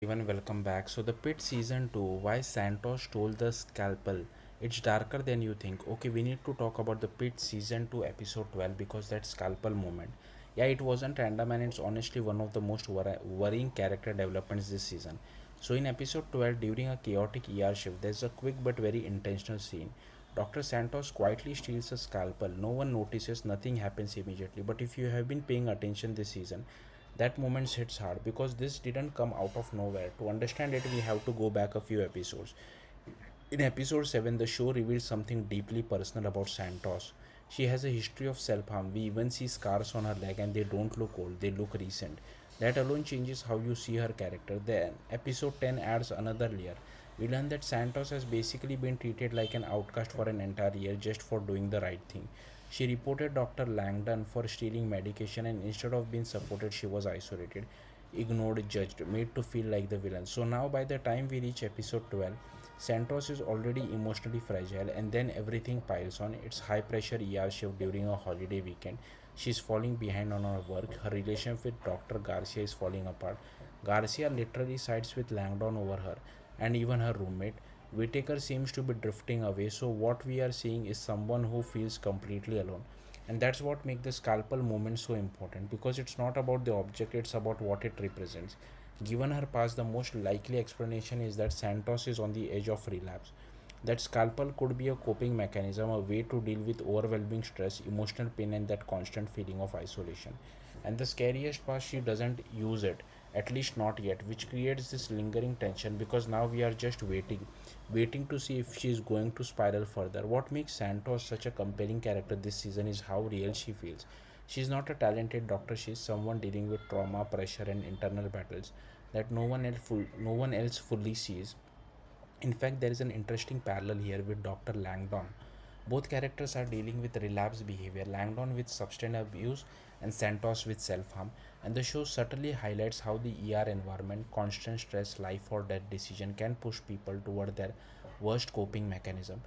Everyone, welcome back. So, the Pit season 2, why Santos stole the scalpel. It's darker than you think. Okay, we need to talk about the Pit season 2, episode 12, because that scalpel moment. Yeah, it wasn't random, and it's honestly one of the most worrying character developments this season. So, in episode 12, during a chaotic ER shift, there's a quick but very intentional scene. Dr. Santos quietly steals a scalpel. No one notices, nothing happens immediately. But if you have been paying attention this season, that moment hits hard because this didn't come out of nowhere. To understand it, we have to go back a few episodes. In episode 7, the show reveals something deeply personal about Santos. She has a history of self harm. We even see scars on her leg, and they don't look old, they look recent. That alone changes how you see her character. Then, episode 10 adds another layer. We learn that Santos has basically been treated like an outcast for an entire year just for doing the right thing. She reported Dr. Langdon for stealing medication, and instead of being supported, she was isolated, ignored, judged, made to feel like the villain. So now, by the time we reach episode 12, Santos is already emotionally fragile, and then everything piles on. It's high pressure ER shift during a holiday weekend. She's falling behind on her work. Her relationship with Dr. Garcia is falling apart. Garcia literally sides with Langdon over her, and even her roommate. Whitaker seems to be drifting away, so what we are seeing is someone who feels completely alone. And that's what makes the scalpel moment so important, because it's not about the object, it's about what it represents. Given her past, the most likely explanation is that Santos is on the edge of relapse. That scalpel could be a coping mechanism, a way to deal with overwhelming stress, emotional pain, and that constant feeling of isolation. And the scariest part, she doesn't use it, at least not yet, which creates this lingering tension because now we are just waiting to see if she is going to spiral further. What makes Santos such a compelling character this season is how real she feels. She's not a talented doctor, she's someone dealing with trauma, pressure, and internal battles that no one else fully sees. In fact, there is an interesting parallel here with Dr. Langdon. Both characters are dealing with relapse behavior, Langdon with substance abuse and Santos with self harm. And the show subtly highlights how the ER environment, constant stress, life or death decision can push people toward their worst coping mechanism.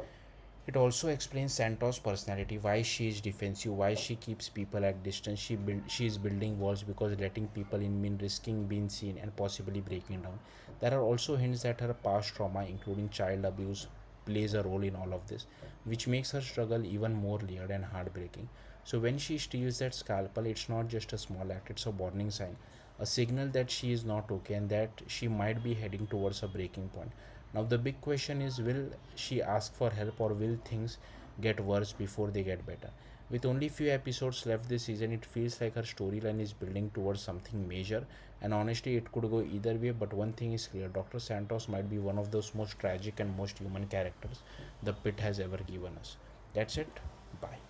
It also explains Santos' personality, why she is defensive, why she keeps people at distance. She is building walls because letting people in mean risking being seen and possibly breaking down. There are also hints that her past trauma, including child abuse, plays a role in all of this, which makes her struggle even more layered and heartbreaking. So when she steals that scalpel, it's not just a small act, it's a warning sign, a signal that she is not okay and that she might be heading towards a breaking point. Now, the big question is, will she ask for help or will things get worse before they get better? With only few episodes left this season, it feels like her storyline is building towards something major, and honestly, it could go either way. But one thing is clear, Dr. Santos might be one of those most tragic and most human characters the pit has ever given us. That's it. Bye.